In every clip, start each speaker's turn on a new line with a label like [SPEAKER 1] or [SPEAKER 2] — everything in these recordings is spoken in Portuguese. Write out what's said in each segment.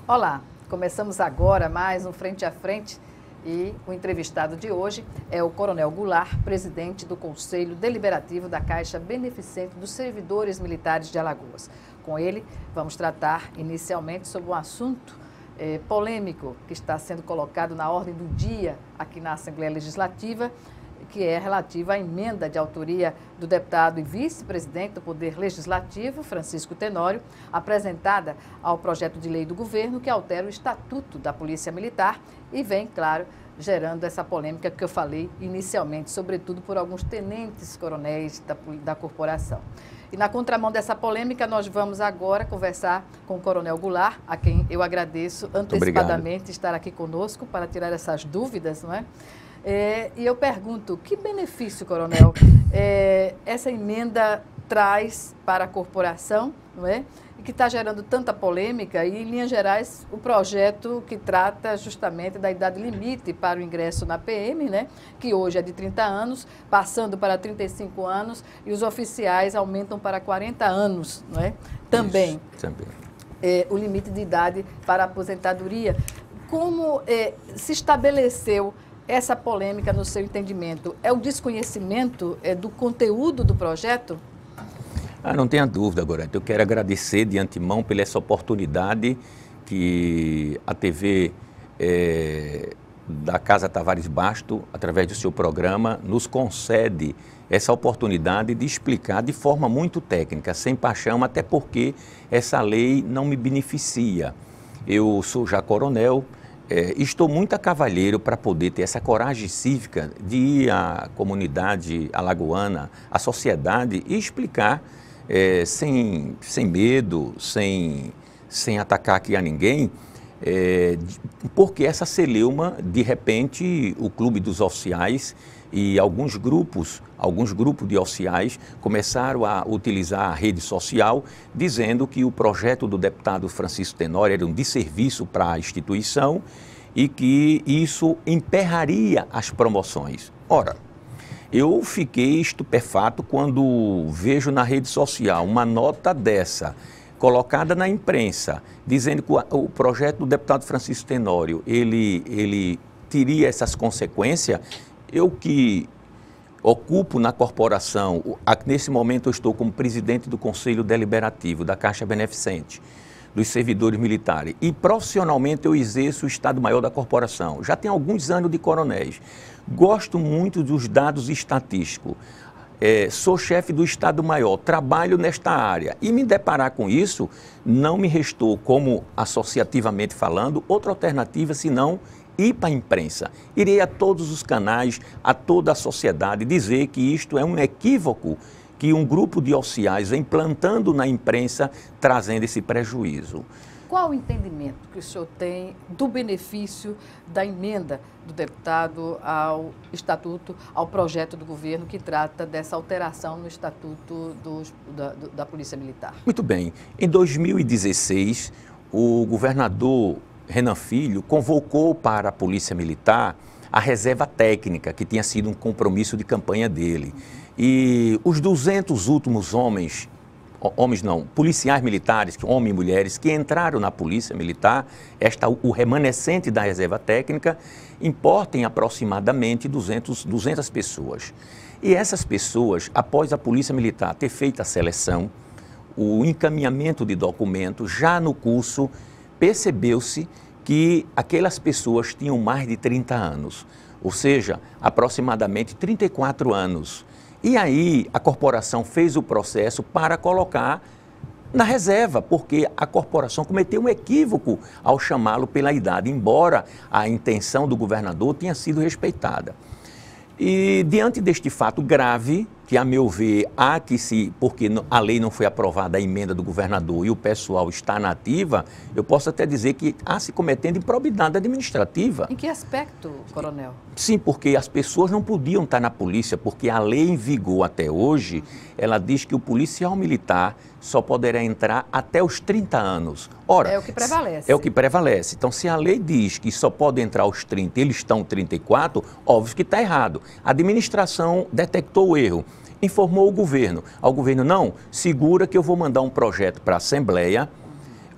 [SPEAKER 1] Olá, começamos agora mais um Frente a Frente e o entrevistado de hoje é o Coronel Goulart, presidente do Conselho Deliberativo da Caixa Beneficente dos Servidores Militares de Alagoas. Com ele, vamos tratar inicialmente sobre um assunto polêmico que está sendo colocado na ordem do dia aqui na Assembleia Legislativa, que é relativa à emenda de autoria do deputado e vice-presidente do Poder Legislativo, Francisco Tenório, apresentada ao projeto de lei do governo que altera o Estatuto da Polícia Militar e vem, claro, gerando essa polêmica que eu falei inicialmente, sobretudo por alguns tenentes-coronéis da corporação. E na contramão dessa polêmica, nós vamos agora conversar com o Coronel Goulart, a quem eu agradeço antecipadamente estar aqui conosco para tirar essas dúvidas, não é? E eu pergunto, que benefício, coronel, essa emenda traz para a corporação, não é? E que está gerando tanta polêmica e, em linhas gerais, o projeto que trata justamente da idade limite para o ingresso na PM, né? Que hoje é de 30 anos, passando para 35 anos, e os oficiais aumentam para 40 anos, não é? Também.
[SPEAKER 2] Isso, também.
[SPEAKER 1] O limite de idade para a aposentadoria. Como se estabeleceu essa polêmica no seu entendimento? É o desconhecimento do conteúdo do projeto?
[SPEAKER 2] Não tenha dúvida, Gorete. Eu quero agradecer de antemão pela essa oportunidade que a TV da Casa Tavares Basto, através do seu programa, nos concede essa oportunidade de explicar de forma muito técnica, sem paixão, até porque essa lei não me beneficia. Eu sou já coronel, estou muito a cavalheiro para poder ter essa coragem cívica de ir à comunidade alagoana, à sociedade e explicar sem medo, sem atacar aqui a ninguém, porque essa celeuma, de repente, o Clube dos Oficiais e alguns grupos de oficiais começaram a utilizar a rede social, dizendo que o projeto do deputado Francisco Tenório era um desserviço para a instituição e que isso emperraria as promoções. Ora, eu fiquei estupefato quando vejo na rede social uma nota dessa, colocada na imprensa, dizendo que o projeto do deputado Francisco Tenório, ele teria essas consequências. Eu que ocupo na corporação, nesse momento eu estou como presidente do Conselho Deliberativo da Caixa Beneficente dos Servidores Militares e profissionalmente eu exerço o Estado-Maior da corporação. Já tem alguns anos de coronéis. Gosto muito dos dados estatísticos. Sou chefe do Estado-Maior, trabalho nesta área e me deparar com isso não me restou, como associativamente falando, outra alternativa senão ir para a imprensa. Irei a todos os canais, a toda a sociedade dizer que isto é um equívoco que um grupo de oficiais vem plantando na imprensa, trazendo esse prejuízo.
[SPEAKER 1] Qual o entendimento que o senhor tem do benefício da emenda do deputado ao Estatuto, ao projeto do governo que trata dessa alteração no Estatuto da Polícia Militar?
[SPEAKER 2] Muito bem. Em 2016, o governador Renan Filho convocou para a Polícia Militar a reserva técnica, que tinha sido um compromisso de campanha dele. E os 200 últimos policiais militares, homens e mulheres, que entraram na Polícia Militar, o remanescente da reserva técnica, importem aproximadamente 200 pessoas. E essas pessoas, após a Polícia Militar ter feito a seleção, o encaminhamento de documentos, já no curso, percebeu-se que aquelas pessoas tinham mais de 30 anos, ou seja, aproximadamente 34 anos. E aí a corporação fez o processo para colocar na reserva, porque a corporação cometeu um equívoco ao chamá-lo pela idade, embora a intenção do governador tenha sido respeitada. E diante deste fato grave, que a meu ver porque a lei não foi aprovada, a emenda do governador e o pessoal está na ativa, eu posso até dizer que há se cometendo improbidade administrativa.
[SPEAKER 1] Em que aspecto, coronel?
[SPEAKER 2] Sim, porque as pessoas não podiam estar na polícia, porque a lei em vigor até hoje, ela diz que o policial militar só poderá entrar até os 30 anos. Ora,
[SPEAKER 1] é o que prevalece.
[SPEAKER 2] É o que prevalece. Então, se a lei diz que só pode entrar aos 30 e eles estão 34, óbvio que está errado. A administração detectou o erro, informou o governo. Ao governo, não, segura que eu vou mandar um projeto para a Assembleia,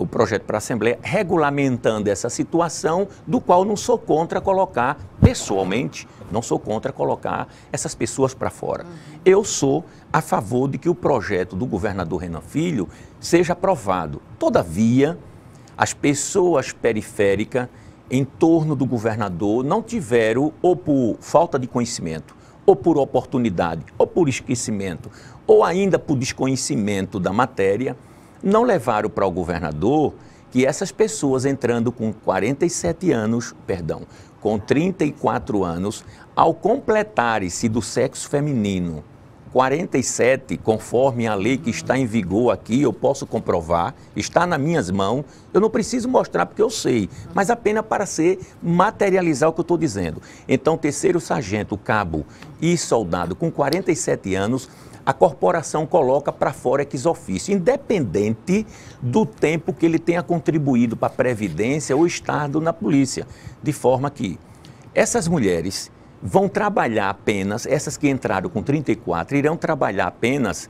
[SPEAKER 2] o projeto para a Assembleia, regulamentando essa situação, do qual não sou contra colocar, pessoalmente, não sou contra colocar essas pessoas para fora. Eu sou a favor de que o projeto do governador Renan Filho seja aprovado. Todavia, as pessoas periféricas em torno do governador não tiveram, ou por falta de conhecimento, ou por oportunidade, ou por esquecimento, ou ainda por desconhecimento da matéria, não levaram para o governador que essas pessoas entrando com 47 anos, perdão, com 34 anos, ao completarem-se do sexo feminino, 47, conforme a lei que está em vigor aqui, eu posso comprovar, está nas minhas mãos, eu não preciso mostrar porque eu sei, mas apenas para materializar o que eu estou dizendo. Então, terceiro sargento, cabo e soldado com 47 anos, a corporação coloca para fora ex ofício, independente do tempo que ele tenha contribuído para a Previdência ou estado na polícia, de forma que essas mulheres vão trabalhar apenas, essas que entraram com 34, irão trabalhar apenas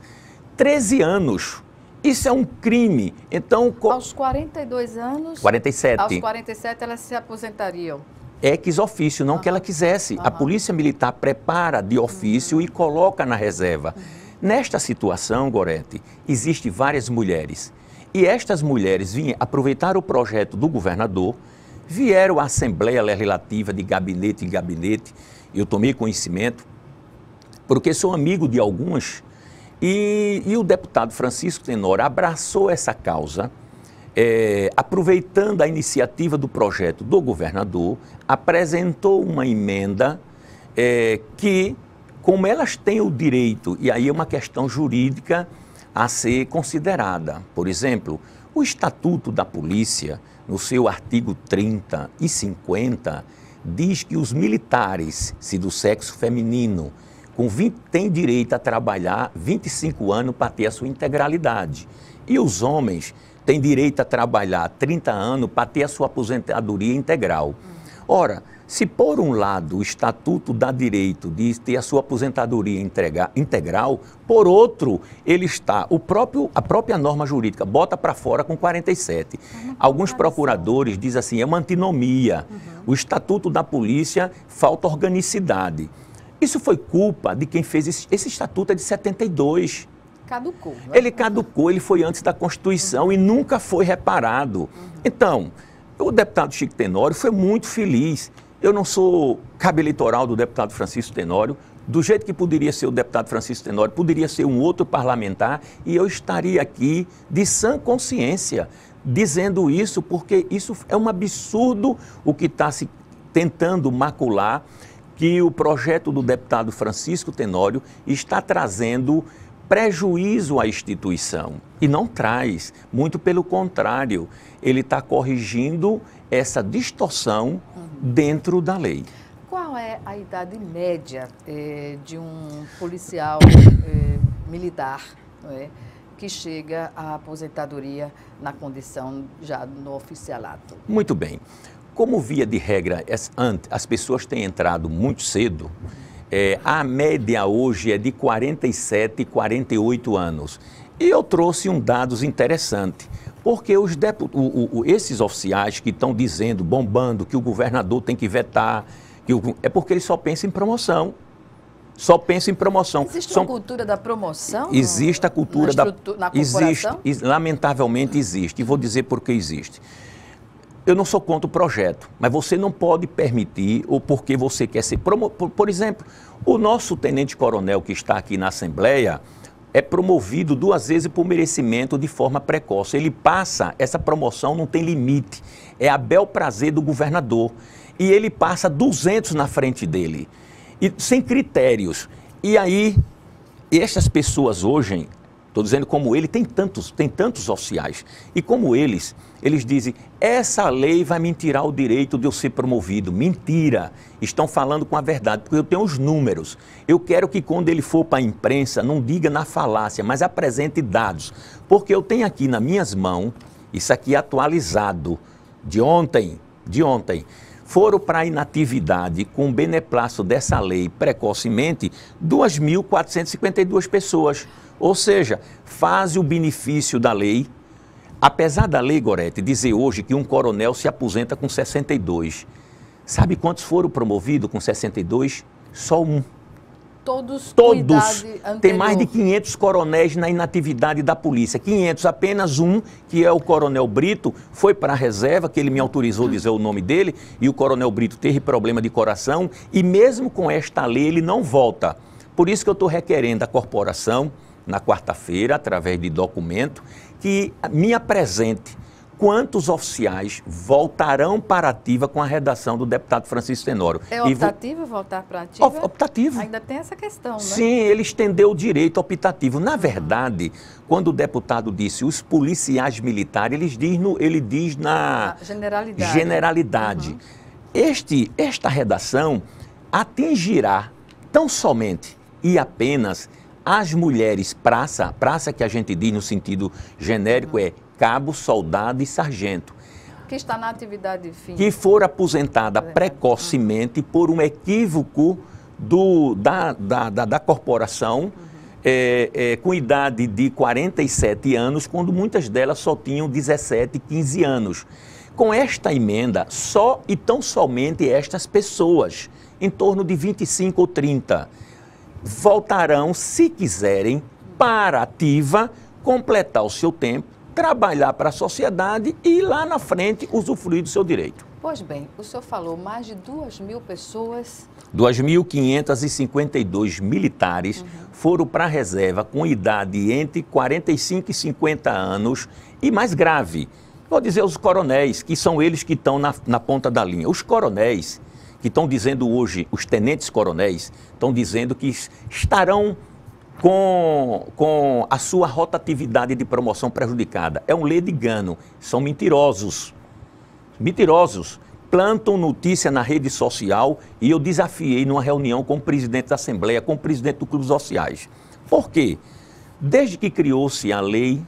[SPEAKER 2] 13 anos. Isso é um crime. Então,
[SPEAKER 1] aos 42 anos...
[SPEAKER 2] 47.
[SPEAKER 1] Aos 47 elas se aposentariam.
[SPEAKER 2] Ex ofício, não que ela quisesse. A Polícia Militar prepara de ofício e coloca na reserva. Nesta situação, Gorete, existem várias mulheres. E estas mulheres aproveitaram o projeto do governador, vieram à Assembleia Legislativa de gabinete em gabinete. Eu tomei conhecimento, porque sou amigo de algumas, e o deputado Francisco Tenório abraçou essa causa, aproveitando a iniciativa do projeto do governador, apresentou uma emenda que, como elas têm o direito, e aí é uma questão jurídica a ser considerada, por exemplo, o Estatuto da Polícia, no seu artigo 30 e 50, diz que os militares, se do sexo feminino, têm direito a trabalhar 25 anos para ter a sua integralidade. E os homens têm direito a trabalhar 30 anos para ter a sua aposentadoria integral. Ora, se por um lado o Estatuto dá direito de ter a sua aposentadoria integral, por outro, a própria norma jurídica bota para fora com 47. Alguns procuradores dizem assim, é uma antinomia. O Estatuto da Polícia falta organicidade. Isso foi culpa de quem fez esse Estatuto é de 72.
[SPEAKER 1] Caducou. Né?
[SPEAKER 2] Ele caducou, ele foi antes da Constituição e nunca foi reparado. Então, o deputado Chico Tenório foi muito feliz. Eu não sou cabo eleitoral do deputado Francisco Tenório, do jeito que poderia ser o deputado Francisco Tenório, poderia ser um outro parlamentar, e eu estaria aqui de sã consciência dizendo isso, porque isso é um absurdo o que está se tentando macular, que o projeto do deputado Francisco Tenório está trazendo prejuízo à instituição. E não traz, muito pelo contrário, ele está corrigindo essa distorção dentro da lei.
[SPEAKER 1] Qual é a idade média de um policial militar, não é, que chega à aposentadoria na condição já no oficialato?
[SPEAKER 2] Muito bem. Como via de regra, as pessoas têm entrado muito cedo, a média hoje é de 47 e 48 anos. E eu trouxe dados interessantes, porque esses oficiais que estão dizendo, bombando, que o governador tem que vetar, é porque eles só pensam em promoção. Só pensam em promoção.
[SPEAKER 1] Existe uma cultura da promoção?
[SPEAKER 2] Existe a cultura
[SPEAKER 1] na corporação?
[SPEAKER 2] Existe, lamentavelmente existe, e vou dizer por que existe. Eu não sou contra o projeto, mas você não pode permitir, ou porque você quer ser promovido. Por exemplo, o nosso tenente-coronel que está aqui na Assembleia é promovido 2 vezes por merecimento de forma precoce. Ele passa, essa promoção não tem limite, é a bel prazer do governador. E ele passa 200 na frente dele, e sem critérios. E aí, essas pessoas hoje, estou dizendo como ele, tem tantos oficiais, e como eles dizem, essa lei vai me tirar o direito de eu ser promovido. Mentira, estão falando com a verdade, porque eu tenho os números. Eu quero que quando ele for para a imprensa, não diga na falácia, mas apresente dados, porque eu tenho aqui nas minhas mãos, isso aqui é atualizado, de ontem, foram para a inatividade, com o beneplácito dessa lei precocemente, 2.452 pessoas. Ou seja, faz o benefício da lei, apesar da lei, Gorete, dizer hoje que um coronel se aposenta com 62, sabe quantos foram promovidos com 62? Só um.
[SPEAKER 1] Todos.
[SPEAKER 2] Tem mais de 500 coronéis na inatividade da polícia. 500, apenas um, que é o Coronel Brito, foi para a reserva, que ele me autorizou a dizer o nome dele, e o Coronel Brito teve problema de coração, e mesmo com esta lei ele não volta. Por isso que eu estou requerendo à corporação, na quarta-feira, através de documento, que me apresente quantos oficiais voltarão para a ativa com a redação do deputado Francisco Tenório.
[SPEAKER 1] É optativo voltar para a ativa?
[SPEAKER 2] Optativo.
[SPEAKER 1] Ainda tem essa questão, né?
[SPEAKER 2] Sim, ele estendeu o direito optativo. Na verdade, quando o deputado disse os policiais militares, ele diz na generalidade. Esta redação atingirá tão somente e apenas as mulheres praça que a gente diz no sentido genérico é cabo, soldado e sargento.
[SPEAKER 1] Que está na atividade fim.
[SPEAKER 2] Que for aposentada precocemente por um equívoco da corporação, com idade de 47 anos, quando muitas delas só tinham 17, 15 anos. Com esta emenda, só e tão somente estas pessoas, em torno de 25 ou 30, voltarão, se quiserem, para a ativa, completar o seu tempo, trabalhar para a sociedade e lá na frente usufruir do seu direito.
[SPEAKER 1] Pois bem, o senhor falou mais de 2.000 pessoas.
[SPEAKER 2] 2.552 militares foram para a reserva com idade entre 45 e 50 anos e mais grave. Vou dizer os coronéis, que são eles que estão na ponta da linha. Os coronéis que estão dizendo hoje, os tenentes coronéis, estão dizendo que estarão com a sua rotatividade de promoção prejudicada. É um ledigano, são mentirosos. Mentirosos. Plantam notícia na rede social e eu desafiei numa reunião com o presidente da Assembleia, com o presidente do Clube Sociais. Por quê? Desde que criou-se a lei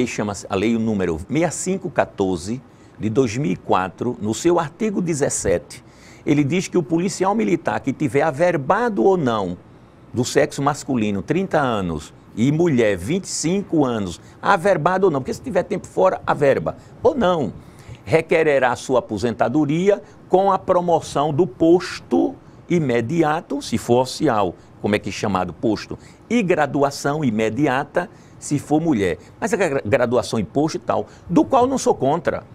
[SPEAKER 2] chama-se a lei número 6514 de 2004, no seu artigo 17, ele diz que o policial militar que tiver averbado ou não do sexo masculino, 30 anos, e mulher, 25 anos, averbado ou não, porque se tiver tempo fora, averba, ou não, requererá sua aposentadoria com a promoção do posto imediato, se for oficial, como é que é chamado posto, e graduação imediata, se for mulher. Mas a graduação e posto e tal, do qual não sou contra.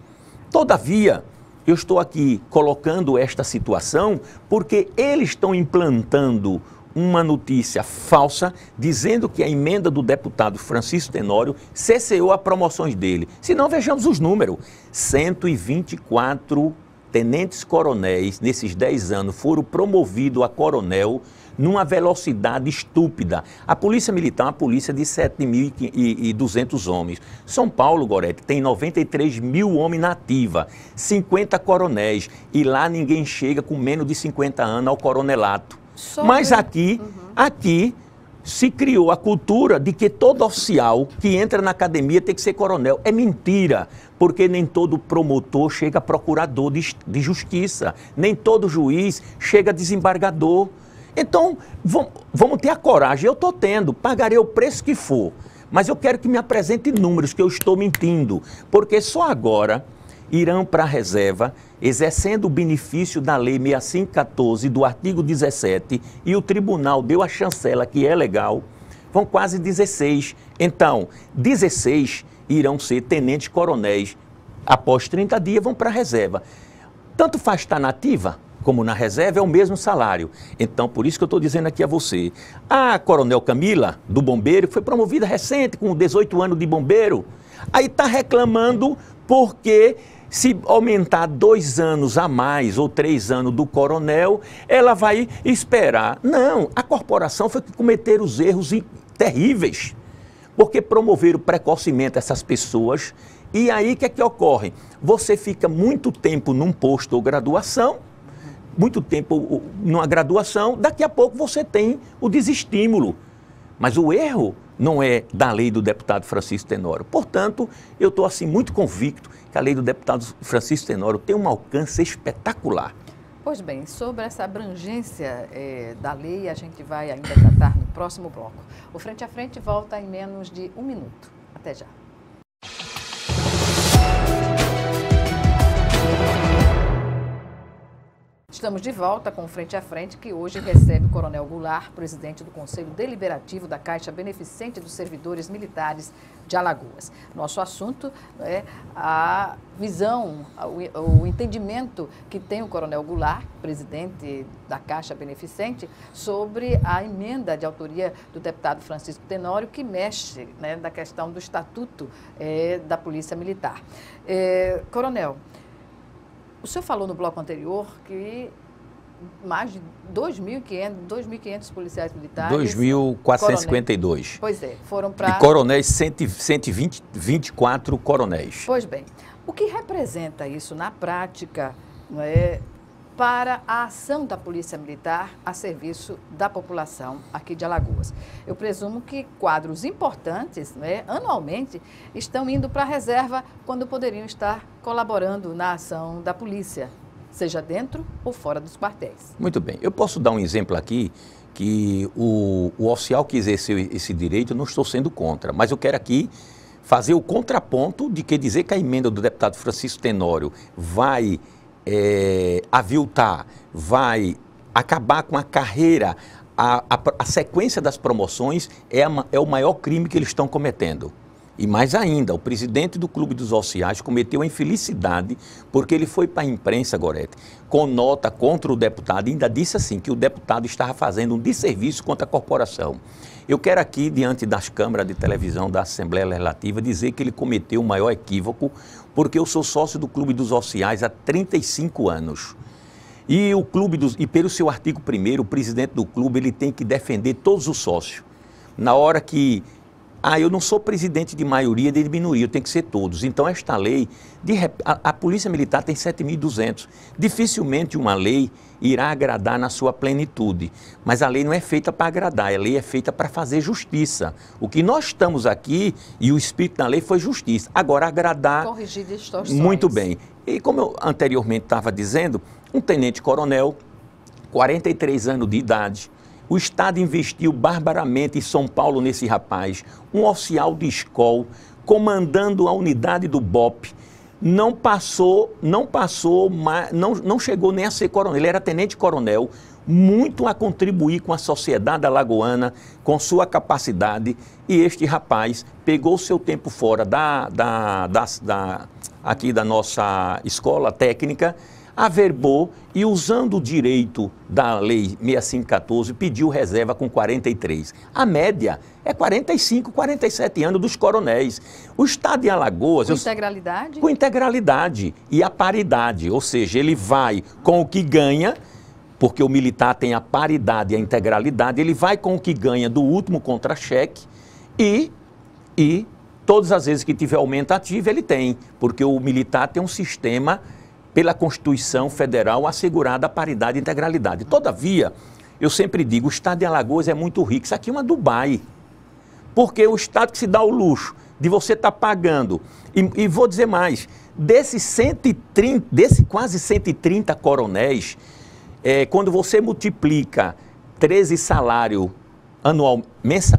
[SPEAKER 2] Todavia, eu estou aqui colocando esta situação porque eles estão implantando uma notícia falsa dizendo que a emenda do deputado Francisco Tenório cesseou as promoções dele. Se não, vejamos os números. 124 tenentes coronéis nesses 10 anos foram promovidos a coronel numa velocidade estúpida. A Polícia Militar é uma polícia de 7.200 homens. São Paulo, Gorete, tem 93 mil homens na ativa, 50 coronéis, e lá ninguém chega com menos de 50 anos ao coronelato. Mas aqui se criou a cultura de que todo oficial que entra na academia tem que ser coronel. É mentira, porque nem todo promotor chega a procurador de justiça, nem todo juiz chega a desembargador. Então, vamos ter a coragem, eu estou tendo, pagarei o preço que for, mas eu quero que me apresente números, que eu estou mentindo, porque só agora irão para a reserva, exercendo o benefício da Lei 6514, do artigo 17, e o tribunal deu a chancela que é legal, vão quase 16. Então, 16 irão ser tenentes coronéis, após 30 dias vão para a reserva. Tanto faz estar na ativa, como na reserva, é o mesmo salário. Então, por isso que eu estou dizendo aqui a você, a Coronel Camila, do Bombeiro, foi promovida recente, com 18 anos de bombeiro, aí está reclamando porque se aumentar 2 anos a mais ou 3 anos do coronel, ela vai esperar. Não, a corporação foi que cometeram os erros terríveis, porque promoveram precocemente essas pessoas, e aí o que é que ocorre? Você fica muito tempo num posto ou graduação, muito tempo numa graduação, daqui a pouco você tem o desestímulo. Mas o erro não é da lei do deputado Francisco Tenório. Portanto, eu estou assim muito convicto que a lei do deputado Francisco Tenório tem um alcance espetacular.
[SPEAKER 1] Pois bem, sobre essa abrangência da lei, a gente vai ainda tratar no próximo bloco. O Frente a Frente volta em menos de 1 minuto. Até já. Estamos de volta com o Frente a Frente, que hoje recebe o Coronel Goulart, presidente do Conselho Deliberativo da Caixa Beneficente dos Servidores Militares de Alagoas. Nosso assunto é a visão, o entendimento que tem o Coronel Goulart, presidente da Caixa Beneficente, sobre a emenda de autoria do deputado Francisco Tenório, que mexe, né, na questão do Estatuto da Polícia Militar. Coronel, o senhor falou no bloco anterior que mais de 2.500 policiais militares...
[SPEAKER 2] 2.452.
[SPEAKER 1] Pois é, foram para...
[SPEAKER 2] E coronéis, 124 coronéis.
[SPEAKER 1] Pois bem, o que representa isso na prática, não é, para a ação da Polícia Militar a serviço da população aqui de Alagoas? Eu presumo que quadros importantes, não é, anualmente, estão indo para a reserva quando poderiam estar colaborando na ação da polícia, seja dentro ou fora dos quartéis.
[SPEAKER 2] Muito bem. Eu posso dar um exemplo aqui que o oficial que exerceu esse direito, eu não estou sendo contra, mas eu quero aqui fazer o contraponto de que dizer que a emenda do deputado Francisco Tenório vai aviltar, vai acabar com a carreira, a sequência das promoções é o maior crime que eles estão cometendo. E mais ainda, o presidente do Clube dos Oficiais cometeu a infelicidade porque ele foi para a imprensa, Gorete, com nota contra o deputado e ainda disse assim, que o deputado estava fazendo um desserviço contra a corporação. Eu quero aqui, diante das câmaras de televisão da Assembleia Legislativa, dizer que ele cometeu o maior equívoco, porque eu sou sócio do Clube dos Oficiais há 35 anos. E pelo seu artigo 1º, o presidente do clube ele tem que defender todos os sócios. Na hora que... eu não sou presidente de maioria, de minoria, eu tenho que ser todos. Então, esta lei, a Polícia Militar tem 7.200. Dificilmente uma lei irá agradar na sua plenitude. Mas a lei não é feita para agradar, a lei é feita para fazer justiça. O que nós estamos aqui, e o espírito da lei foi justiça. Agora, agradar...
[SPEAKER 1] Corrigir distorções.
[SPEAKER 2] Muito bem. E como eu anteriormente estava dizendo, um tenente-coronel, 43 anos de idade, o Estado investiu barbaramente em São Paulo nesse rapaz, um oficial de escola, comandando a unidade do BOP, não chegou nem a ser coronel, ele era tenente-coronel, muito a contribuir com a sociedade alagoana, com sua capacidade, e este rapaz pegou seu tempo fora aqui da nossa escola técnica, averbou e, usando o direito da Lei 6514, pediu reserva com 43. A média é 45, 47 anos dos coronéis. O Estado de Alagoas...
[SPEAKER 1] Com integralidade?
[SPEAKER 2] Com integralidade e a paridade, ou seja, ele vai com o que ganha, porque o militar tem a paridade e a integralidade, ele vai com o que ganha do último contra-cheque e todas as vezes que tiver aumento ativo, ele tem, porque o militar tem um sistema... pela Constituição Federal, assegurada a paridade e integralidade. Todavia, eu sempre digo, o Estado de Alagoas é muito rico. Isso aqui é uma Dubai. Porque o Estado que se dá o luxo de você estar pagando, e vou dizer mais, desses quase 130 coronéis, quando você multiplica 13 salários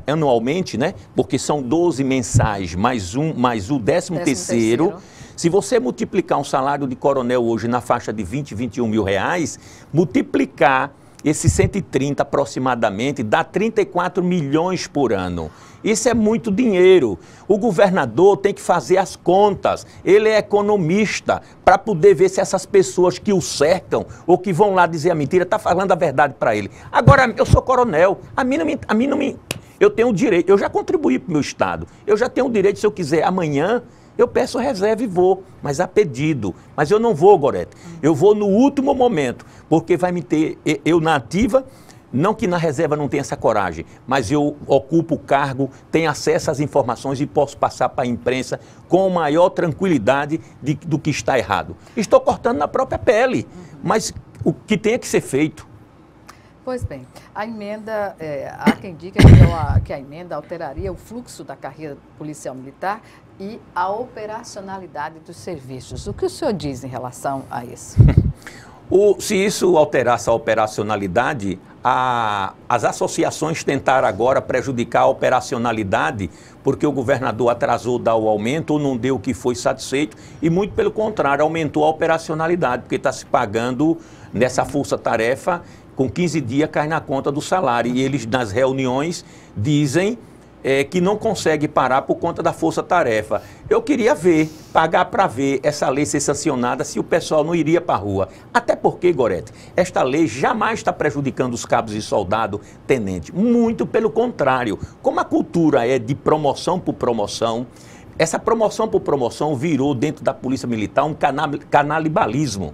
[SPEAKER 2] anualmente, né? Porque são 12 mensais, mais o 13º, se você multiplicar um salário de coronel hoje na faixa de 20, 21 mil reais, multiplicar esses 130 aproximadamente, dá 34 milhões por ano. Isso é muito dinheiro. O governador tem que fazer as contas, ele é economista, para poder ver se essas pessoas que o cercam ou que vão lá dizer a mentira, está falando a verdade para ele. Agora, eu sou coronel, eu tenho o direito, eu já contribuí para o meu Estado, eu já tenho o direito, se eu quiser, amanhã, eu peço reserva e vou, mas a pedido. Mas eu não vou, Gorete. Eu vou no último momento, porque vai me ter... Eu na ativa, não que na reserva não tenha essa coragem, mas eu ocupo o cargo, tenho acesso às informações e posso passar para a imprensa com maior tranquilidade do que está errado. Estou cortando na própria pele, mas o que tem que ser feito.
[SPEAKER 1] Pois bem, a emenda, há quem diga que a emenda alteraria o fluxo da carreira policial militar e a operacionalidade dos serviços. O que o senhor diz em relação a isso?
[SPEAKER 2] Se isso alterasse a operacionalidade, as associações tentaram agora prejudicar a operacionalidade porque o governador atrasou dar o aumento ou não deu o que foi satisfeito e, muito pelo contrário, aumentou a operacionalidade, porque está se pagando nessa força-tarefa, com 15 dias cai na conta do salário. E eles, nas reuniões, dizem que não consegue parar por conta da força-tarefa. Eu queria ver, pagar para ver essa lei ser sancionada se o pessoal não iria para a rua. Até porque, Gorete, esta lei jamais está prejudicando os cabos e soldado tenente. Muito pelo contrário. Como a cultura é de promoção por promoção, essa promoção por promoção virou dentro da Polícia Militar um canibalismo.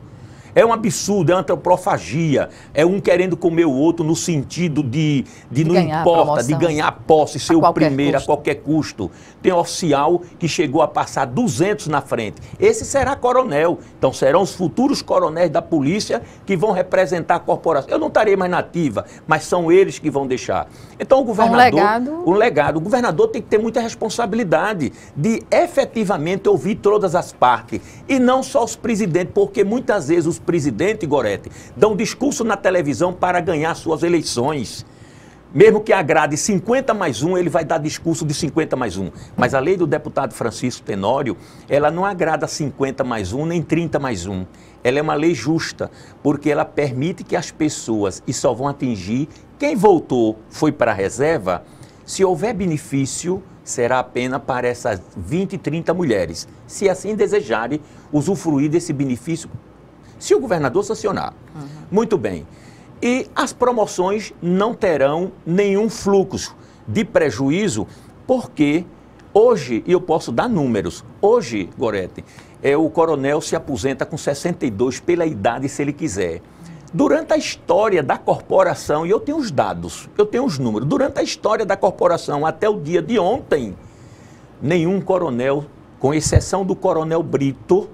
[SPEAKER 2] É um absurdo, é uma antropofagia, é um querendo comer o outro no sentido de não importa, de ganhar posse, ser o primeiro a qualquer custo. Tem oficial que chegou a passar 200 na frente. Esse será coronel. Então serão os futuros coronéis da polícia que vão representar a corporação. Eu não estarei mais na ativa, mas são eles que vão deixar. Então o governador... Um legado. O governador tem que ter muita responsabilidade de efetivamente ouvir todas as partes. E não só os presidentes, porque muitas vezes os presidentes, Gorete, dão discurso na televisão para ganhar suas eleições. Mesmo que agrade 50 mais 1, ele vai dar discurso de 50 mais 1. Mas a lei do deputado Francisco Tenório, ela não agrada 50 mais 1, nem 30 mais 1. Ela é uma lei justa, porque ela permite que as pessoas, e só vão atingir, quem voltou foi para a reserva, se houver benefício, será apenas para essas 20, 30 mulheres. Se assim desejarem usufruir desse benefício, se o governador sancionar. Muito bem. E as promoções não terão nenhum fluxo de prejuízo, porque hoje, e eu posso dar números, hoje, Gorete, o coronel se aposenta com 62 pela idade, se ele quiser. Durante a história da corporação, e eu tenho os dados, eu tenho os números, durante a história da corporação até o dia de ontem, nenhum coronel, com exceção do coronel Brito,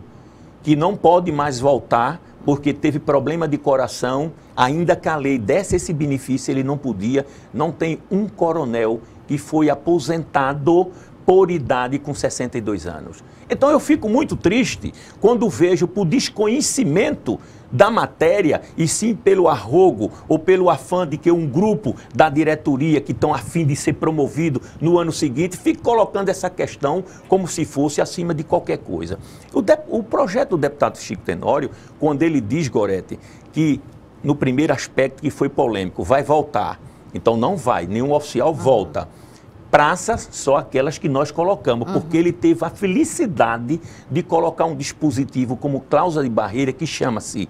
[SPEAKER 2] que não pode mais voltar porque teve problema de coração, ainda que a lei desse esse benefício, ele não podia, não tem um coronel que foi aposentado por idade com 62 anos. Então eu fico muito triste quando vejo por desconhecimento da matéria e sim pelo arrogo ou pelo afã de que um grupo da diretoria que estão a fim de ser promovido no ano seguinte fique colocando essa questão como se fosse acima de qualquer coisa. O projeto do deputado Chico Tenório, quando ele diz, Gorete, que no primeiro aspecto que foi polêmico, vai voltar, então não vai, nenhum oficial volta. Praças, só aquelas que nós colocamos, porque ele teve a felicidade de colocar um dispositivo como cláusula de barreira que chama-se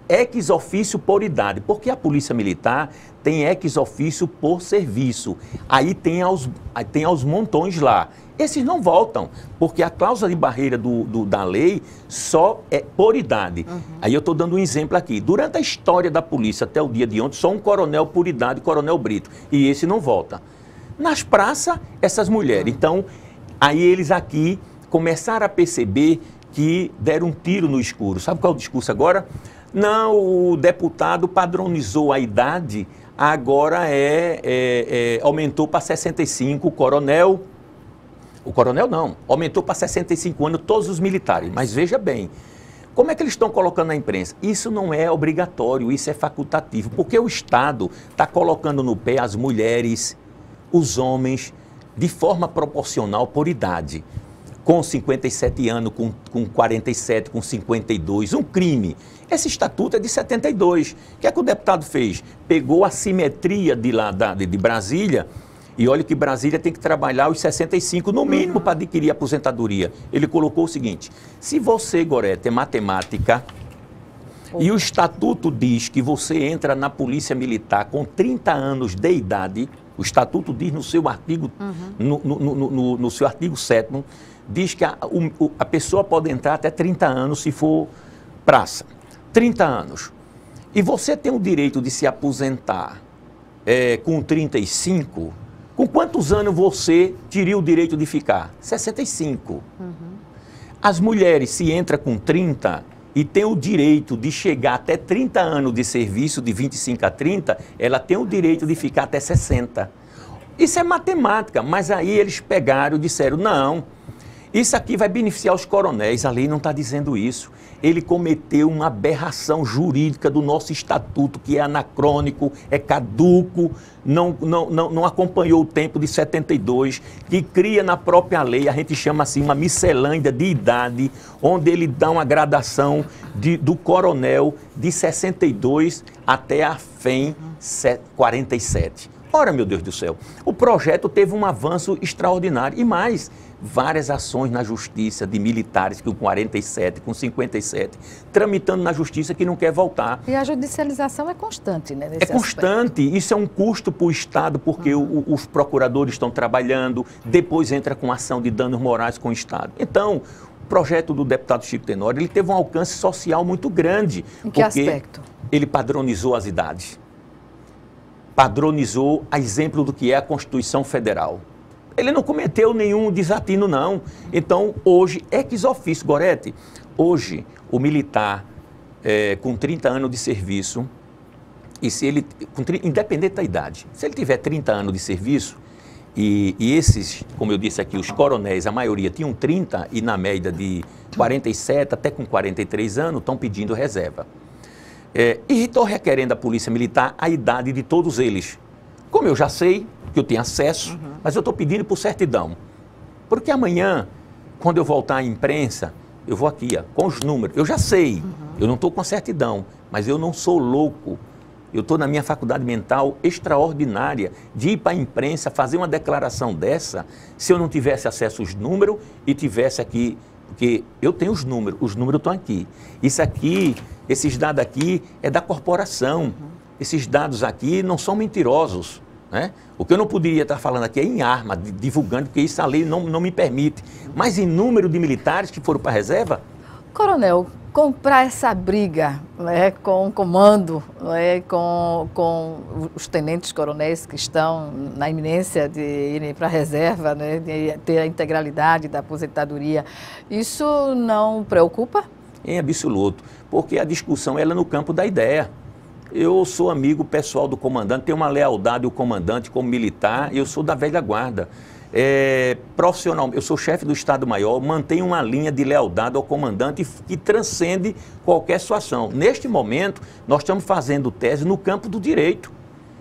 [SPEAKER 2] ex officio por idade, porque a Polícia Militar tem ex officio por serviço, aí tem aos montões lá. Esses não voltam, porque a cláusula de barreira da lei só é por idade. Aí eu estou dando um exemplo aqui. Durante a história da polícia até o dia de ontem, só um coronel por idade, coronel Brito, e esse não volta. Nas praças, essas mulheres. Então, aí eles aqui começaram a perceber que deram um tiro no escuro. Sabe qual é o discurso agora? Não, o deputado padronizou a idade, agora aumentou para 65, o coronel não, aumentou para 65 anos todos os militares. Mas veja bem, como é que eles estão colocando na imprensa? Isso não é obrigatório, isso é facultativo, porque o Estado está colocando no pé as mulheres, os homens, de forma proporcional por idade, com 57 anos, com 47, com 52, um crime. Esse estatuto é de 72. O que é que o deputado fez? Pegou a simetria de Brasília, e olha que Brasília tem que trabalhar os 65 no mínimo para adquirir a aposentadoria. Ele colocou o seguinte: se você, Gorete, é matemática, e o estatuto diz que você entra na Polícia Militar com 30 anos de idade, o estatuto diz no seu artigo, no seu artigo 7º, diz que a pessoa pode entrar até 30 anos se for praça. 30 anos. E você tem o direito de se aposentar com 35, com quantos anos você teria o direito de ficar? 65. As mulheres, se entra com 30 e tem o direito de chegar até 30 anos de serviço, de 25 a 30, ela tem o direito de ficar até 60. Isso é matemática, mas aí eles pegaram e disseram, não, Isso aqui vai beneficiar os coronéis, a lei não está dizendo isso. Ele cometeu uma aberração jurídica do nosso estatuto, que é anacrônico, é caduco, não acompanhou o tempo de 72, que cria na própria lei, a gente chama assim, uma miscelânea de idade, onde ele dá uma gradação do coronel de 62 até a FEM 47. Ora, meu Deus do céu, o projeto teve um avanço extraordinário e mais, várias ações na justiça de militares com 47, com 57, tramitando na justiça que não quer voltar.
[SPEAKER 1] E a judicialização é constante, né?
[SPEAKER 2] É constante, isso é um custo para o Estado, porque os procuradores estão trabalhando, depois entra com ação de danos morais com o Estado. Então, o projeto do deputado Chico Tenório, ele teve um alcance social muito grande.
[SPEAKER 1] Em que aspecto?
[SPEAKER 2] Ele padronizou as idades. Padronizou a exemplo do que é a Constituição Federal. Ele não cometeu nenhum desatino, não. Então, hoje, ex officio, Gorete, hoje, o militar com 30 anos de serviço, e se ele, independente da idade, se ele tiver 30 anos de serviço, e esses, como eu disse aqui, os coronéis, a maioria tinham 30 e na média de 47 até com 43 anos, estão pedindo reserva. E estou requerendo à Polícia Militar a idade de todos eles. Como eu já sei, que eu tenho acesso, mas eu estou pedindo por certidão. Porque amanhã, quando eu voltar à imprensa, eu vou aqui, ó, com os números. Eu já sei, eu não estou com certidão, mas eu não sou louco. Eu estou na minha faculdade mental extraordinária de ir para a imprensa fazer uma declaração dessa, se eu não tivesse acesso aos números e tivesse aqui, porque eu tenho os números estão aqui. Isso aqui, esses dados aqui é da corporação. Esses dados aqui não são mentirosos. Né? O que eu não poderia estar falando aqui é em arma, divulgando, porque isso a lei não me permite. Mas em número de militares que foram para a reserva...
[SPEAKER 1] Coronel, comprar essa briga, né, com o comando, né, com os tenentes-coronéis que estão na iminência de irem para a reserva, né, de ter a integralidade da aposentadoria, isso não preocupa?
[SPEAKER 2] Em absoluto, porque a discussão ela é no campo da ideia. Eu sou amigo pessoal do comandante, tenho uma lealdade ao comandante como militar, eu sou da velha guarda. Profissional, eu sou chefe do Estado-Maior, mantenho uma linha de lealdade ao comandante que transcende qualquer situação. Neste momento, nós estamos fazendo tese no campo do direito.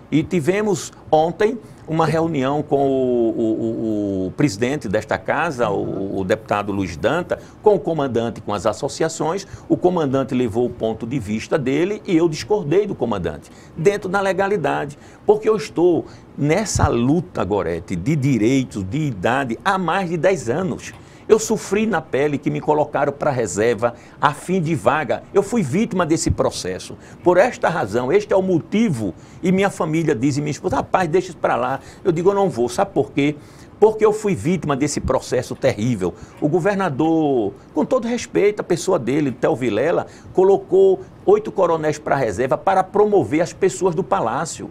[SPEAKER 2] E tivemos ontem uma reunião com o presidente desta casa, o deputado Luiz Danta, com o comandante, com as associações. O comandante levou o ponto de vista dele e eu discordei do comandante, dentro da legalidade. Porque eu estou nessa luta, Gorete, de direitos, de idade, há mais de 10 anos. Eu sofri na pele que me colocaram para a reserva a fim de vaga. Eu fui vítima desse processo. Por esta razão, este é o motivo. E minha família diz, e minha esposa, rapaz, deixa isso para lá. Eu digo, eu não vou. Sabe por quê? Porque eu fui vítima desse processo terrível. O governador, com todo respeito, a pessoa dele, Theo Vilela, colocou 8 coronéis para a reserva para promover as pessoas do palácio.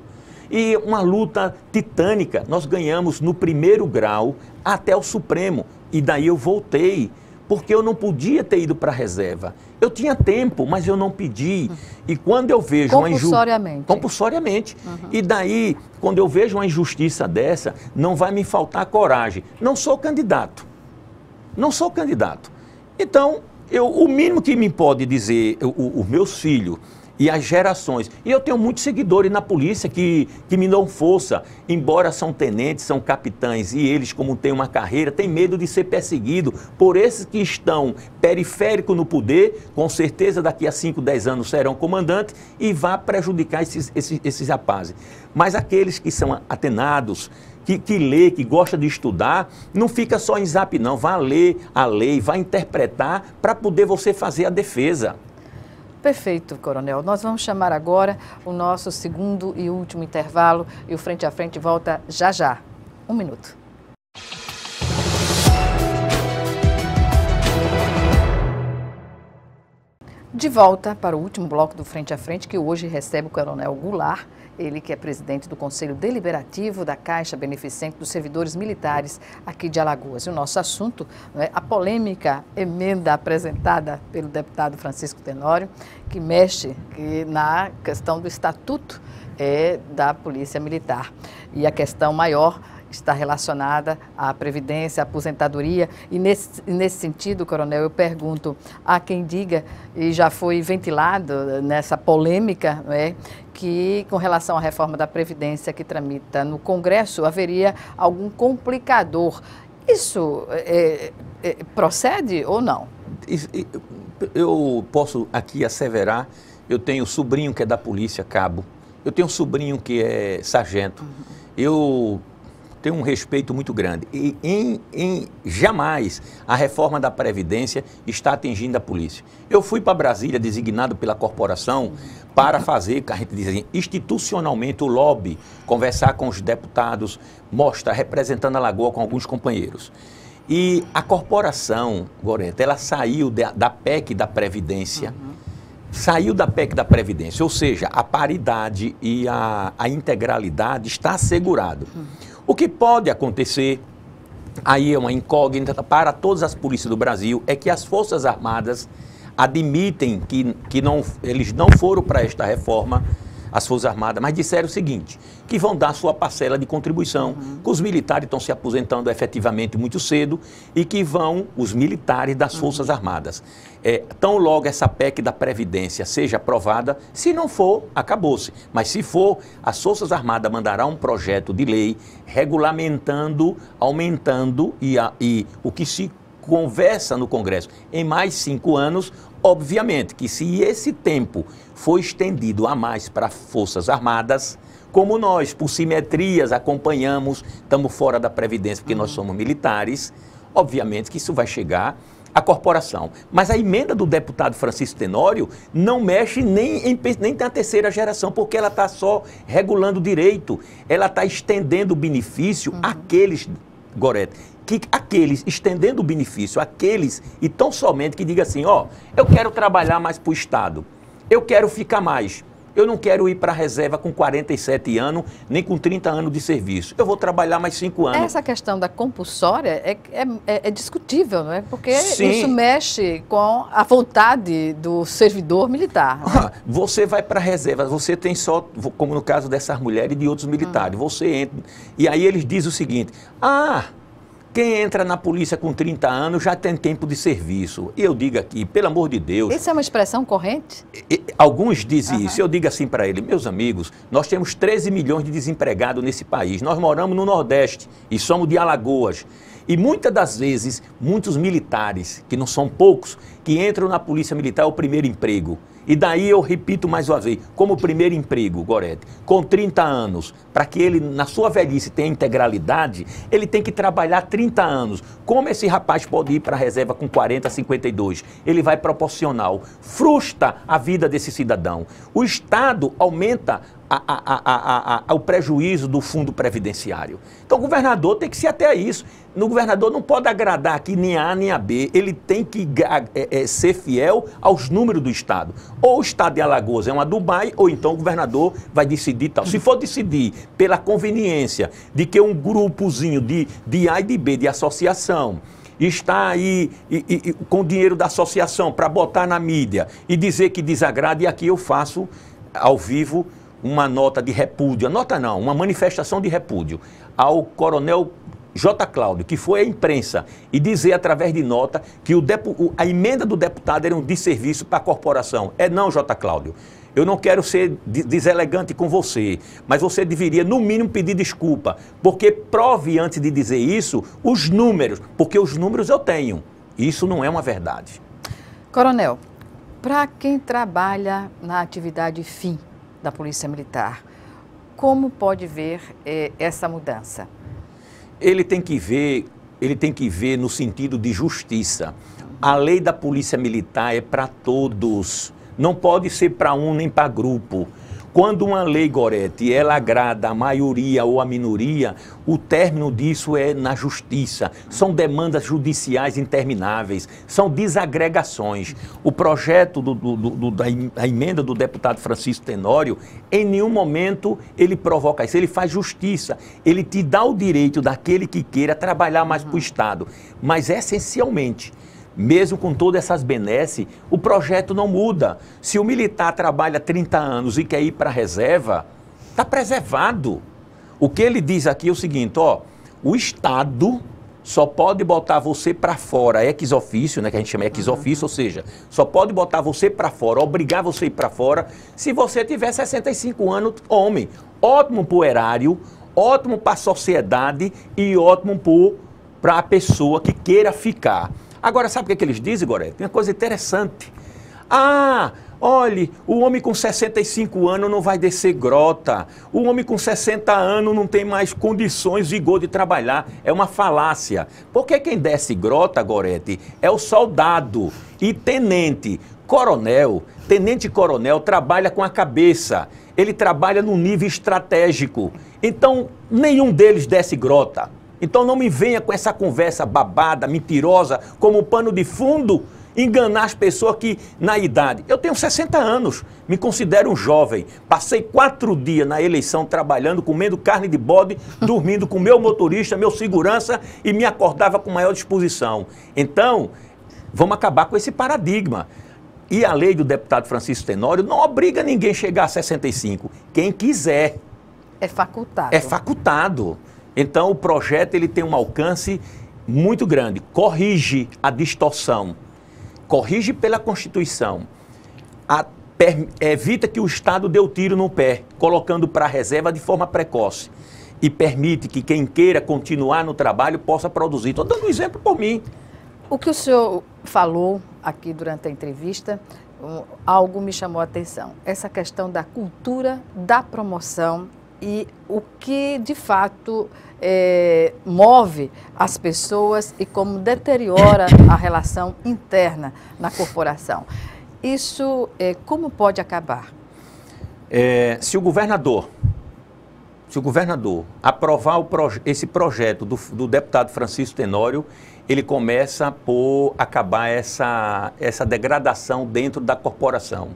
[SPEAKER 2] E uma luta titânica. Nós ganhamos no primeiro grau até o Supremo. E daí eu voltei, porque eu não podia ter ido para a reserva. Eu tinha tempo, mas eu não pedi. E quando eu vejo uma injustiça... Compulsoriamente. E daí, quando eu vejo uma injustiça dessa, não vai me faltar coragem. Não sou candidato. Não sou candidato. Então, o mínimo que me pode dizer os meus filhos e as gerações, e eu tenho muitos seguidores na polícia que me dão força, embora são tenentes, são capitães, e eles, como têm uma carreira, têm medo de ser perseguido por esses que estão periféricos no poder, com certeza daqui a 5, 10 anos serão comandantes, e vá prejudicar esses rapazes. Mas aqueles que são atenados, que lê, que gosta de estudar, não fica só em zap não, vá ler a lei, vá interpretar para poder você fazer a defesa.
[SPEAKER 1] Perfeito, Coronel. Nós vamos chamar agora o nosso segundo e último intervalo e o Frente a Frente volta já já. 1 minuto. De volta para o último bloco do Frente a Frente, que hoje recebe o Coronel Goulart, ele que é presidente do Conselho Deliberativo da Caixa Beneficente dos Servidores Militares aqui de Alagoas. E o nosso assunto é a polêmica emenda apresentada pelo deputado Francisco Tenório, que mexe na questão do estatuto da Polícia Militar. E a questão maior que está relacionada à previdência, à aposentadoria. E nesse sentido, coronel, eu pergunto a quem diga, e já foi ventilado nessa polêmica, que com relação à reforma da Previdência que tramita no Congresso, haveria algum complicador. Isso procede ou não?
[SPEAKER 2] Eu posso aqui asseverar, eu tenho sobrinho que é da polícia, cabo, eu tenho sobrinho que é sargento, eu tenho um respeito muito grande e jamais a reforma da Previdência está atingindo a polícia. Eu fui para Brasília designado pela corporação para fazer, a gente diz assim, institucionalmente o lobby, conversar com os deputados, mostrar, representando a Lagoa com alguns companheiros. E a corporação, Gorete, ela saiu da PEC da Previdência, saiu da PEC da Previdência, ou seja, a paridade e a integralidade está assegurado. O que pode acontecer, aí é uma incógnita para todas as polícias do Brasil, é que as Forças Armadas admitem que eles não foram para esta reforma, as Forças Armadas, mas disseram o seguinte, que vão dar sua parcela de contribuição, que os militares estão se aposentando efetivamente muito cedo e que vão, os militares das Forças Armadas. Tão logo essa PEC da Previdência seja aprovada, se não for, acabou-se. Mas se for, as Forças Armadas mandarão um projeto de lei regulamentando, aumentando e o que se conversa no Congresso em mais 5 anos, obviamente que se esse tempo for estendido a mais para Forças Armadas, como nós, por simetrias, acompanhamos, estamos fora da Previdência porque nós somos militares, obviamente que isso vai chegar à corporação. Mas a emenda do deputado Francisco Tenório não mexe nem na terceira geração, porque ela está só regulando o direito, ela está estendendo o benefício àqueles, Gorete, estendendo o benefício àqueles e tão somente que diga assim, eu quero trabalhar mais para o Estado, eu quero ficar mais, eu não quero ir para a reserva com 47 anos, nem com 30 anos de serviço, eu vou trabalhar mais 5 anos.
[SPEAKER 1] Essa questão da compulsória é discutível, não é? Porque
[SPEAKER 2] Sim.
[SPEAKER 1] Isso mexe com a vontade do servidor militar.
[SPEAKER 2] Você vai para a reserva, você tem só, como no caso dessas mulheres e de outros militares, você entra, e aí eles dizem o seguinte, quem entra na polícia com 30 anos já tem tempo de serviço. E eu digo aqui, pelo amor de Deus...
[SPEAKER 1] Isso é uma expressão corrente?
[SPEAKER 2] Alguns dizem isso. Eu digo assim para ele, meus amigos, nós temos 13 milhões de desempregados nesse país. Nós moramos no Nordeste e somos de Alagoas. E muitas das vezes, muitos militares, que não são poucos, que entram na polícia militar é o primeiro emprego. E daí eu repito mais uma vez, como primeiro emprego, Gorete, com 30 anos, para que ele, na sua velhice, tenha integralidade, ele tem que trabalhar 30 anos. Como esse rapaz pode ir para a reserva com 40, 52? Ele vai proporcional, frustra a vida desse cidadão. O Estado aumenta o prejuízo do fundo previdenciário. Então o governador tem que se ater a isso. O governador não pode agradar aqui nem a A nem a B, ele tem que ser fiel aos números do Estado. Ou o Estado de Alagoas é uma Dubai, ou então o governador vai decidir tal. Se for decidir pela conveniência de que um grupozinho de A e de B, de associação, está aí com o dinheiro da associação para botar na mídia e dizer que desagrada, e aqui eu faço ao vivo uma nota de repúdio, uma manifestação de repúdio ao coronel J. Cláudio, que foi à imprensa, e dizer através de nota que a emenda do deputado era um desserviço para a corporação. Não, J. Cláudio, eu não quero ser deselegante com você, mas você deveria, no mínimo, pedir desculpa, porque prove, antes de dizer isso, os números, porque os números eu tenho. Isso não é uma verdade.
[SPEAKER 1] Coronel, para quem trabalha na atividade fim da Polícia Militar, como pode ver essa mudança?
[SPEAKER 2] Ele tem que ver no sentido de justiça. A lei da Polícia Militar é para todos, não pode ser para um nem para grupo. Quando uma lei, Gorete, ela agrada a maioria ou a minoria, o término disso é na justiça. São demandas judiciais intermináveis, são desagregações. O projeto da emenda do deputado Francisco Tenório, em nenhum momento ele provoca isso, ele faz justiça. Ele te dá o direito daquele que queira trabalhar mais para o Estado. Mas, essencialmente, mesmo com todas essas benesses, o projeto não muda. Se o militar trabalha 30 anos e quer ir para a reserva, está preservado. O que ele diz aqui é o seguinte, o Estado só pode botar você para fora, ex officio, né, que a gente chama ex officio, ou seja, só pode botar você para fora, obrigar você a ir para fora, se você tiver 65 anos, homem. Ótimo para o erário, ótimo para a sociedade e ótimo para a pessoa que queira ficar. Agora, sabe o que eles dizem, Gorete? Tem uma coisa interessante. Ah, olhe, o homem com 65 anos não vai descer grota. O homem com 60 anos não tem mais condições, vigor de trabalhar. É uma falácia. Porque quem desce grota, Gorete, é o soldado e tenente. Coronel, tenente-coronel trabalha com a cabeça. Ele trabalha no nível estratégico. Então, nenhum deles desce grota. Então não me venha com essa conversa babada, mentirosa, como pano de fundo, enganar as pessoas que na idade. Eu tenho 60 anos, me considero um jovem. Passei 4 dias na eleição trabalhando, comendo carne de bode, dormindo com meu motorista, meu segurança e me acordava com maior disposição. Então, vamos acabar com esse paradigma. E a lei do deputado Francisco Tenório não obriga ninguém a chegar a 65. Quem quiser.
[SPEAKER 1] É facultado.
[SPEAKER 2] É facultado. Então, o projeto ele tem um alcance muito grande. Corrige a distorção. Corrige pela Constituição. Evita que o Estado dê o tiro no pé, colocando para a reserva de forma precoce. E permite que quem queira continuar no trabalho possa produzir. Estou dando um exemplo por mim.
[SPEAKER 1] O que o senhor falou aqui durante a entrevista, algo me chamou a atenção. Essa questão da cultura da promoção e o que, de fato, move as pessoas e como deteriora a relação interna na corporação. Isso, como pode acabar?
[SPEAKER 2] Se o governador aprovar esse projeto do deputado Francisco Tenório, ele começa por acabar essa degradação dentro da corporação.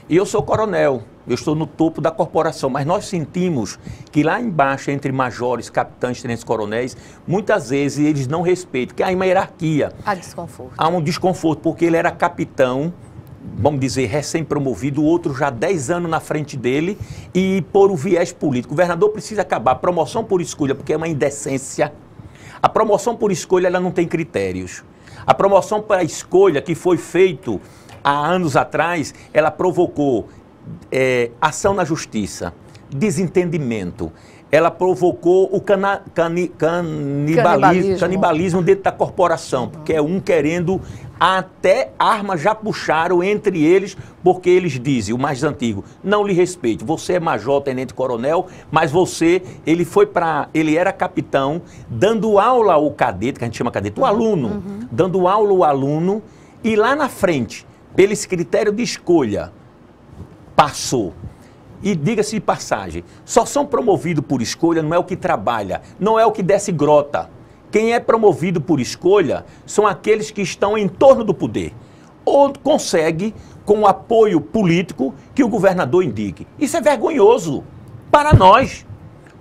[SPEAKER 2] E eu sou coronel, eu estou no topo da corporação, mas nós sentimos que lá embaixo, entre majores, capitães, tenentes coronéis, muitas vezes eles não respeitam, porque há uma hierarquia.
[SPEAKER 1] Há desconforto.
[SPEAKER 2] Há um desconforto, porque ele era capitão, vamos dizer, recém-promovido, o outro já 10 anos na frente dele, e por o viés político. O governador precisa acabar a promoção por escolha, porque é uma indecência. A promoção por escolha, ela não tem critérios. A promoção para escolha que foi feito há anos atrás, ela provocou ação na justiça, desentendimento. Ela provocou o canibalismo dentro da corporação, porque é um querendo, até armas já puxaram entre eles, porque eles dizem, o mais antigo, não lhe respeite, você é major, tenente coronel, mas ele era capitão, dando aula ao cadete, que a gente chama cadete, o aluno, dando aula ao aluno, e lá na frente, pelo esse critério de escolha, passou. E diga-se de passagem, só são promovidos por escolha, não é o que trabalha, não é o que desce grota. Quem é promovido por escolha são aqueles que estão em torno do poder. Ou consegue com o apoio político que o governador indique. Isso é vergonhoso para nós,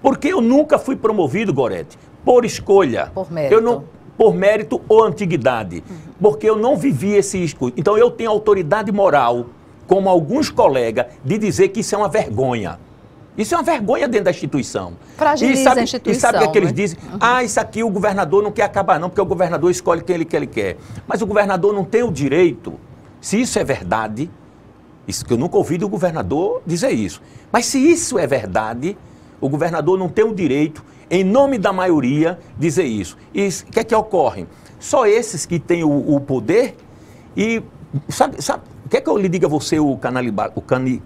[SPEAKER 2] porque eu nunca fui promovido, Gorete, por escolha.
[SPEAKER 1] Por mérito.
[SPEAKER 2] Por mérito ou antiguidade, porque eu não vivi esse escolha. Então eu tenho autoridade moral, como alguns colegas, de dizer que isso é uma vergonha. Isso é uma vergonha dentro da instituição.
[SPEAKER 1] Fragiliza a instituição.
[SPEAKER 2] E sabe o que eles dizem? Isso aqui o governador não quer acabar não, porque o governador escolhe quem ele quer. Mas o governador não tem o direito, se isso é verdade, isso que eu nunca ouvi do governador dizer isso, mas se isso é verdade, o governador não tem o direito, em nome da maioria, dizer isso. E o que é que ocorre? Só esses que têm o poder e... Sabe, quer que eu lhe diga a você o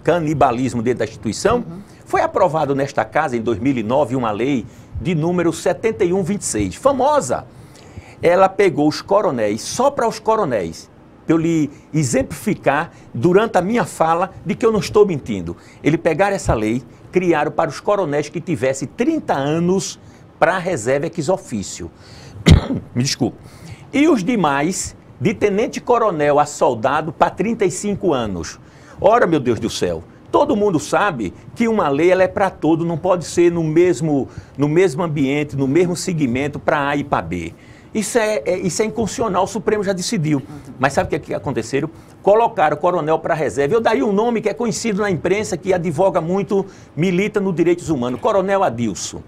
[SPEAKER 2] canibalismo dentro da instituição? Foi aprovado nesta casa, em 2009, uma lei de número 7126, famosa. Ela pegou os coronéis, só para os coronéis, para eu lhe exemplificar durante a minha fala de que eu não estou mentindo. Eles pegaram essa lei, criaram para os coronéis que tivessem 30 anos para a reserva ex officio. Me desculpe. E os demais, de tenente-coronel a soldado, para 35 anos. Ora, meu Deus do céu, todo mundo sabe que uma lei ela é para todo, não pode ser no mesmo ambiente, no mesmo segmento para A e para B. Isso é inconstitucional, o Supremo já decidiu. Mas sabe o que aconteceram? Colocaram o coronel para a reserva. Eu daria um nome que é conhecido na imprensa, que advoga muito, milita nos direitos humanos, Coronel Adilson.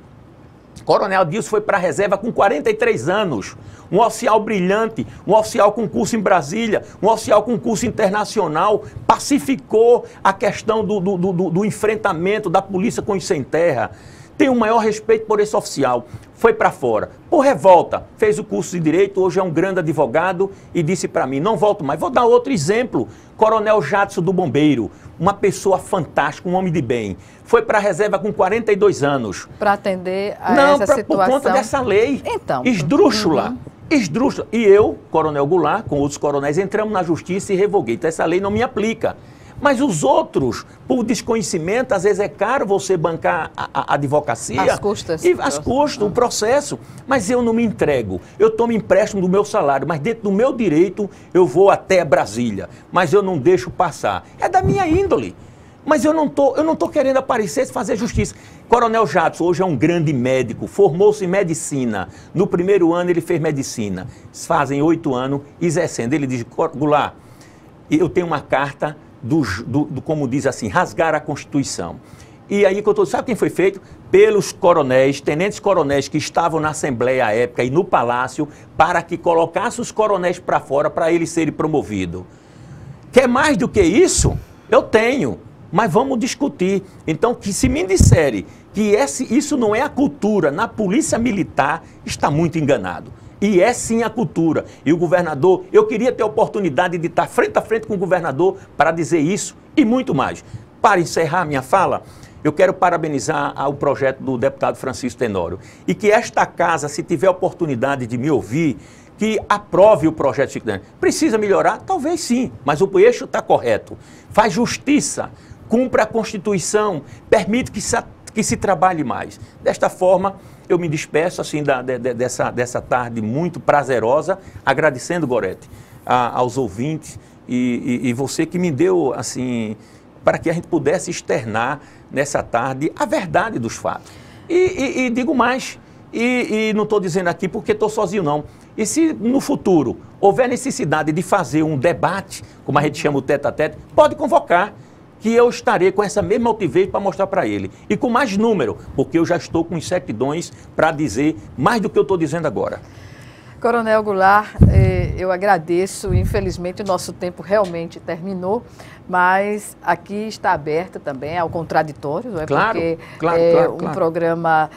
[SPEAKER 2] Coronel Adilson foi para a reserva com 43 anos, um oficial brilhante, um oficial com curso em Brasília, um oficial com curso internacional, pacificou a questão do enfrentamento da polícia com os sem terra. Tenho o maior respeito por esse oficial. Foi para fora. Por revolta, fez o curso de Direito, hoje é um grande advogado e disse para mim, não volto mais. Vou dar outro exemplo. Coronel Jadson do Bombeiro, uma pessoa fantástica, um homem de bem. Foi para a reserva com 42 anos.
[SPEAKER 1] Para atender a essa situação.
[SPEAKER 2] Por conta dessa lei.
[SPEAKER 1] Então.
[SPEAKER 2] Esdrúxula. Esdrúxula. E eu, Coronel Goulart, com outros coronéis, entramos na justiça e revoguei. Então essa lei não me aplica. Mas os outros, por desconhecimento, às vezes é caro você bancar a advocacia.
[SPEAKER 1] As custas.
[SPEAKER 2] As custas, o processo. Mas eu não me entrego. Eu tomo empréstimo do meu salário, mas dentro do meu direito eu vou até Brasília. Mas eu não deixo passar. É da minha índole. Mas eu não tô querendo aparecer e fazer justiça. Coronel Jadson hoje é um grande médico, formou-se em medicina. No primeiro ano ele fez medicina. Fazem 8 anos exercendo. Ele diz, Goulart, eu tenho uma carta como diz assim, rasgar a Constituição. E aí, sabe quem foi feito? Pelos coronéis, tenentes coronéis que estavam na Assembleia à época e no Palácio, para que colocasse os coronéis para fora, para eles serem promovidos. Quer mais do que isso? Eu tenho, mas vamos discutir. Então, que se me disserem que isso não é a cultura na Polícia Militar, está muito enganado. E é sim a cultura. E o governador, eu queria ter a oportunidade de estar frente a frente com o governador para dizer isso e muito mais. Para encerrar minha fala, eu quero parabenizar o projeto do deputado Francisco Tenório. E que esta casa, se tiver oportunidade de me ouvir, que aprove o projeto Chico Daniel. Precisa melhorar? Talvez sim, mas o eixo está correto. Faz justiça, cumpre a Constituição, permite que se trabalhe mais. Desta forma, eu me despeço assim, dessa tarde muito prazerosa, agradecendo, Gorete, aos ouvintes e você que me deu, assim, para que a gente pudesse externar nessa tarde a verdade dos fatos. E digo mais, e não estou dizendo aqui porque estou sozinho, não. E se no futuro houver necessidade de fazer um debate, como a gente chama o tete-a-tete, pode convocar, que eu estarei com essa mesma altivez para mostrar para ele. E com mais número, porque eu já estou com certidões para dizer mais do que eu estou dizendo agora.
[SPEAKER 1] Coronel Goulart, eu agradeço. Infelizmente, o nosso tempo realmente terminou, mas aqui está aberto também ao contraditório, não é?
[SPEAKER 2] Claro,
[SPEAKER 1] porque
[SPEAKER 2] claro.
[SPEAKER 1] Um programa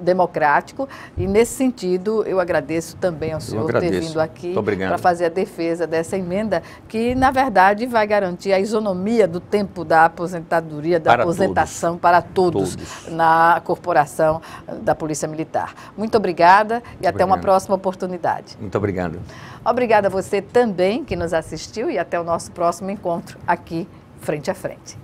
[SPEAKER 1] democrático. E, nesse sentido, eu agradeço também ao senhor ter vindo aqui para fazer a defesa dessa emenda, que, na verdade, vai garantir a isonomia do tempo da aposentadoria, da aposentação para todos na corporação da Polícia Militar. Muito obrigada e até uma próxima oportunidade.
[SPEAKER 2] Muito obrigado.
[SPEAKER 1] Obrigada a você também que nos assistiu e até o nosso próximo encontro aqui, frente a frente.